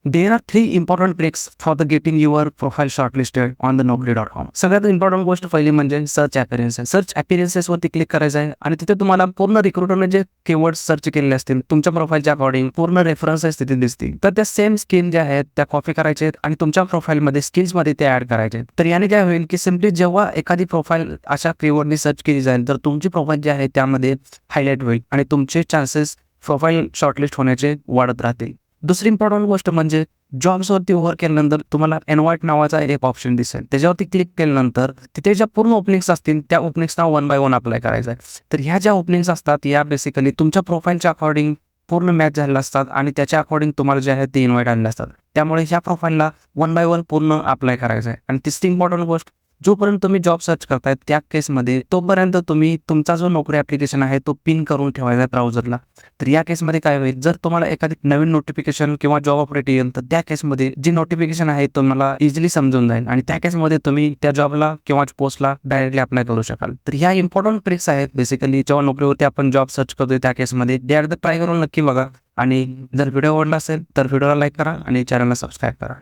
There are 3 important tricks for the getting your profile shortlisted on the Naukri.com. सगळ्यात important गोष्ट पहिली म्हणजे search अपीअरन्सेस. Search अपीअरन्सेसवरती click करायचं आहे आणि तिथे तुम्हाला पूर्ण रिक्रुटरने जे कीवर्ड सर्च केलेले असतील तुमच्या प्रोफाईलच्या अकॉर्डिंग पूर्ण रेफरन्सेस तिथे दिसतील. तर त्या सेम स्किल ज्या आहेत त्या कॉपी करायचे आहेत आणि तुमच्या प्रोफाईलमध्ये स्किल्समध्ये ते ऍड करायचे आहेत. तर याने काय होईल की सिम्पली जेव्हा एखादी प्रोफाईल अशा कीवर्डनी सर्च केली जाईल तर तुमची प्रोफाईल जी आहे त्यामध्ये हायलाईट होईल आणि तुमचे चान्सेस प्रोफाईल शॉर्टलिस्ट होण्याचे वाढत राहतील. दुसरी इम्पॉर्टंट गोष्ट म्हणजे जॉब्सवरती ओव्हर केल्यानंतर तुम्हाला इन्व्हाइट नावाचा एक ऑप्शन दिसेल. त्याच्यावरती क्लिक केल्यानंतर तिथे ज्या पूर्ण ओपनिंग्स असतील त्या ओपनिंग्सना 1 बाय 1 अप्लाय करायचा आहे. तर ह्या ज्या ओपनिंग्स असतात या बेसिकली तुमच्या प्रोफाईलच्या अकॉर्डिंग पूर्ण मॅच झालेल्या असतात आणि त्याच्या अकॉर्डिंग तुम्हाला जे आहे ते इन्व्हाइट आलेले असतात. त्यामुळे ह्या प्रोफाईलला 1 बाय 1 पूर्ण अप्लाय करायचं आहे. आणि तिसरी इम्पॉर्टंट गोष्ट, जोपर्यंत तुम्ही जॉब सर्च करताय त्या केसमध्ये तोपर्यंत तुम्ही तुमचा जो नोकरी ॲप्लिकेशन आहे तो पिन करून ठेवायचा ब्राउझरला. तर या केसमध्ये काय होईल, जर तुम्हाला एखादी नवीन नोटिफिकेशन किंवा जॉब ऑपरेटिव्ह येईल तर त्या केसमध्ये जी नोटिफिकेशन आहे तुम्हाला इझिली समजून जाईल आणि त्या केसमध्ये तुम्ही त्या जॉबला किंवा पोस्टला डायरेक्टली अप्लाय करू शकाल. तर ह्या इम्पॉर्टंट ट्रिक्स आहेत बेसिकली जेव्हा नोकरीवरती आपण जॉब सर्च करतोय त्या केसमध्ये. ते एकदा ट्राय करून नक्की बघा आणि जर व्हिडिओ आवडला असेल तर व्हिडिओला लाईक करा आणि चॅनलला सबस्क्राईब करा.